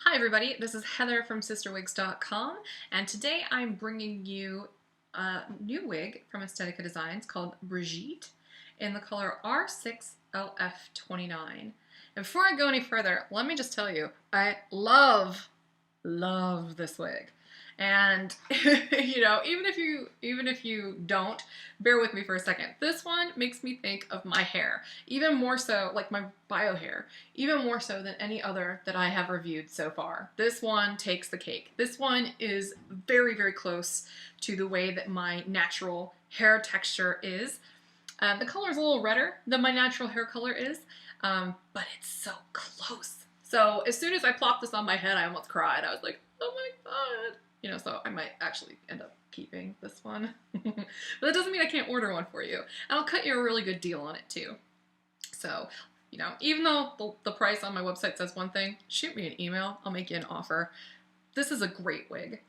Hi everybody, this is Heather from CysterWigs.com, and today I'm bringing you a new wig from Estetica Designs called Brigitte in the color R6LF29. And before I go any further, let me just tell you, I love this wig. And even if you don't, bear with me for a second. This one makes me think of my hair, even more so, like my bio hair, even more so than any other that I have reviewed so far. This one takes the cake. This one is very, very close to the way that my natural hair texture is. The color is a little redder than my natural hair color is, but it's so close. So as soon as I plopped this on my head, I almost cried. I was like, oh my god. So I might actually end up keeping this one. But that doesn't mean I can't order one for you. And I'll cut you a really good deal on it too. So, even though the price on my website says one thing, shoot me an email. I'll make you an offer. This is a great wig.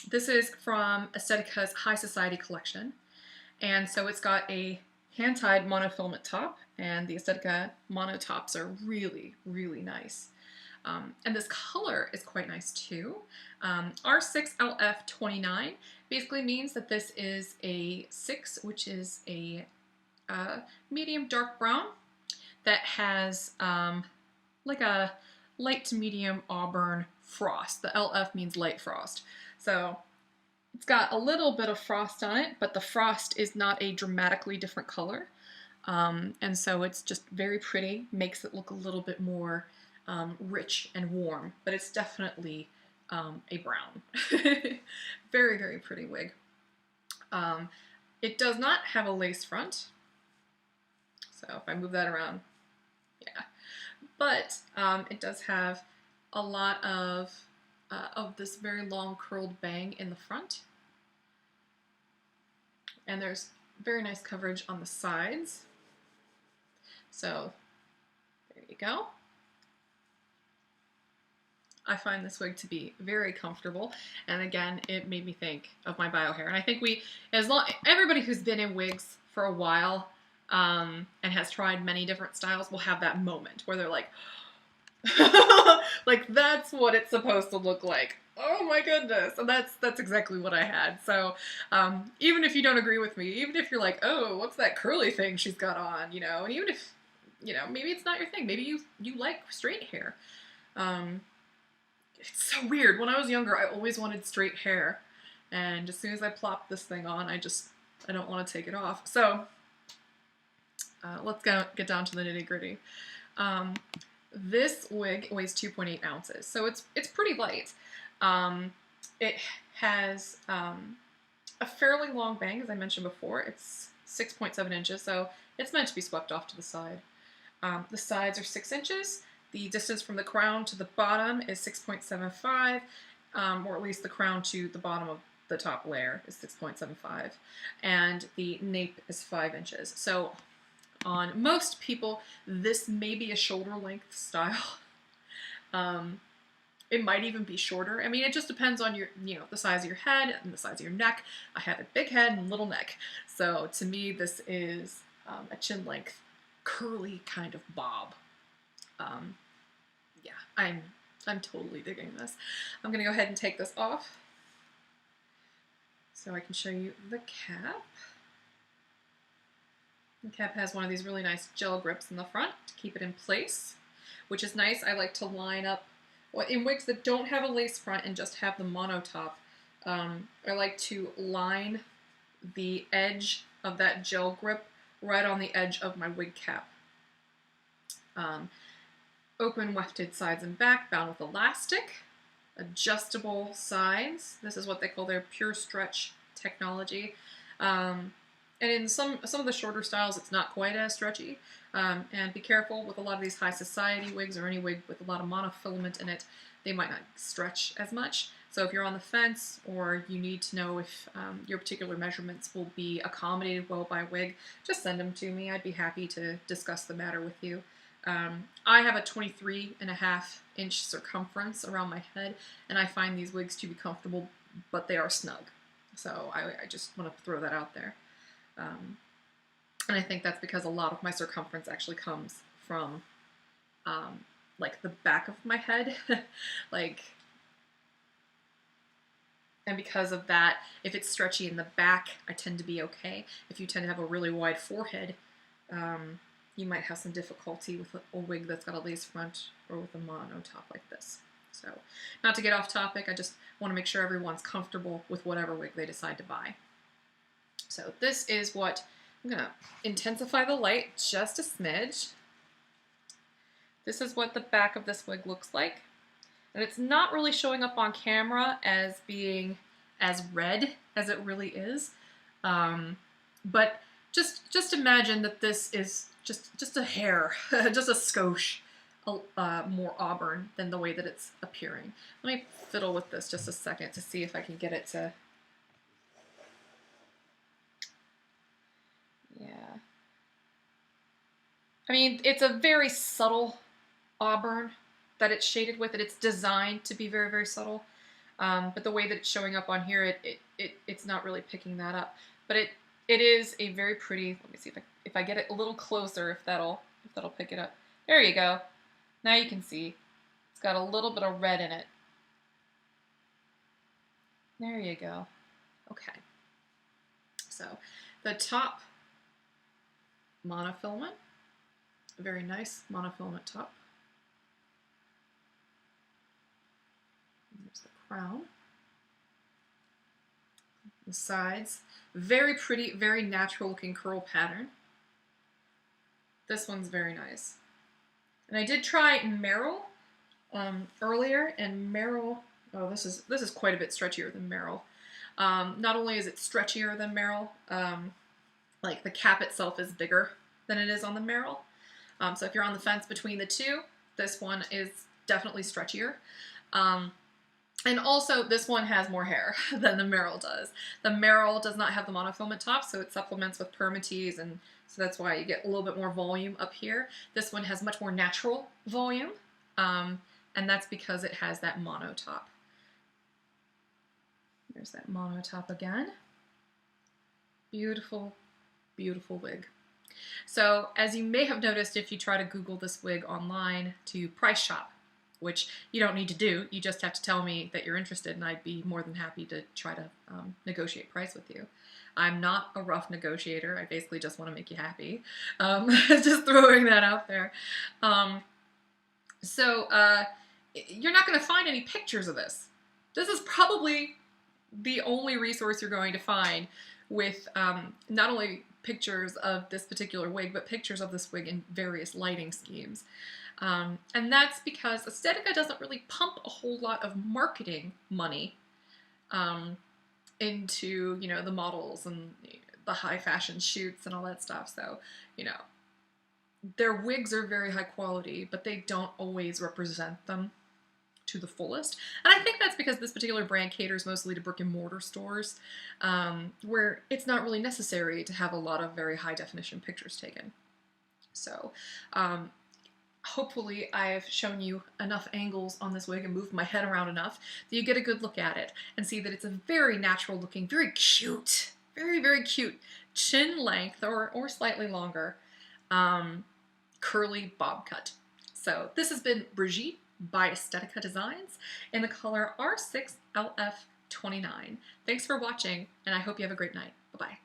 This is from Estetica's High Society collection. And so it's got a hand-tied monofilament top, and the Estetica mono tops are really, really nice. And this color is quite nice too. R6LF29 basically means that this is a 6, which is a medium dark brown that has like a light to medium auburn frost. The LF means light frost. So it's got a little bit of frost on it, but the frost is not a dramatically different color. And so it's just very pretty, makes it look a little bit more rich and warm, but it's definitely a brown. Very, very pretty wig. It does not have a lace front, so if I move that around, yeah. But it does have a lot of this very long curled bang in the front, and there's very nice coverage on the sides. So there you go. I find this wig to be very comfortable, and again, it made me think of my bio hair. And I think everybody who's been in wigs for a while and has tried many different styles will have that moment where they're like, like that's what it's supposed to look like. Oh my goodness! And that's exactly what I had. So even if you don't agree with me, even if you're like, oh, what's that curly thing she's got on, and even if maybe it's not your thing, maybe you like straight hair. It's so weird. When I was younger, I always wanted straight hair, and as soon as I plopped this thing on, I don't want to take it off. So let's get down to the nitty gritty. This wig weighs 2.8 ounces, so it's pretty light. It has a fairly long bang, as I mentioned before. It's 6.7 inches, so it's meant to be swept off to the side. The sides are 6 inches. The distance from the crown to the bottom is 6.75, or at least the crown to the bottom of the top layer is 6.75, and the nape is 5 inches. So on most people, this may be a shoulder length style. It might even be shorter. I mean, it just depends on your, the size of your head and the size of your neck. I have a big head and little neck, so to me, this is a chin length, curly kind of bob. Yeah, I'm totally digging this. I'm gonna go ahead and take this off so I can show you the cap. The cap has one of these really nice gel grips in the front to keep it in place, which is nice. I like to line up, in wigs that don't have a lace front and just have the mono top, I like to line the edge of that gel grip right on the edge of my wig cap. Open wefted sides and back, bound with elastic, adjustable sides. This is what they call their pure stretch technology. And in some of the shorter styles, it's not quite as stretchy. And be careful with a lot of these high society wigs, or any wig with a lot of monofilament in it, they might not stretch as much. So if you're on the fence, or you need to know if your particular measurements will be accommodated well by wig, just send them to me. I'd be happy to discuss the matter with you. I have a 23.5-inch circumference around my head, and I find these wigs to be comfortable, but they are snug. So I just want to throw that out there. And I think that's because a lot of my circumference actually comes from like the back of my head. Like, and because of that, if it's stretchy in the back, I tend to be okay. If you tend to have a really wide forehead, you might have some difficulty with a wig that's got a lace front or with a mono top like this. So, not to get off topic, I just want to make sure everyone's comfortable with whatever wig they decide to buy. So this is what, I'm going to intensify the light just a smidge. This is what the back of this wig looks like. And it's not really showing up on camera as being as red as it really is. But just imagine that this is just a hair, just a skosh more auburn than the way that it's appearing. Let me fiddle with this just a second to see if I can get it to... Yeah. I mean, it's a very subtle auburn that it's shaded with, and it's designed to be very, very subtle. But the way that it's showing up on here, it's not really picking that up. But it is a very pretty. Let me see if I get it a little closer, if that'll pick it up. There you go. Now you can see it's got a little bit of red in it. There you go. Okay. So the top monofilament, a very nice monofilament top. There's the crown. The sides, very pretty, very natural looking curl pattern. This one's very nice. And I did try Merrill earlier, and Merrill, oh, this is quite a bit stretchier than Merrill. Not only is it stretchier than Merrill, like the cap itself is bigger than it is on the Merrill. So if you're on the fence between the two, this one is definitely stretchier. And also, this one has more hair than the Merrill does. The Merrill does not have the monofilament top, so it supplements with permatease, and so that's why you get a little bit more volume up here. This one has much more natural volume, and that's because it has that mono top. There's that mono top again. Beautiful, beautiful wig. So, as you may have noticed if you try to Google this wig online to price shop, which you don't need to do, you just have to tell me that you're interested and I'd be more than happy to try to negotiate price with you. I'm not a rough negotiator, I basically just want to make you happy. Just throwing that out there. You're not going to find any pictures of this. This is probably the only resource you're going to find with not only pictures of this particular wig, but pictures of this wig in various lighting schemes. And that's because Estetica doesn't really pump a whole lot of marketing money into, you know, the models and the high fashion shoots and all that stuff. So, you know, their wigs are very high quality, but they don't always represent them to the fullest. And I think that's because this particular brand caters mostly to brick and mortar stores, where it's not really necessary to have a lot of very high definition pictures taken. So, hopefully I've shown you enough angles on this wig and moved my head around enough that you get a good look at it and see that it's a very natural looking, very cute, very, very cute chin length or slightly longer curly bob cut. So this has been Brigitte by Estetica Designs in the color R6LF29. Thanks for watching, and I hope you have a great night. Bye-bye.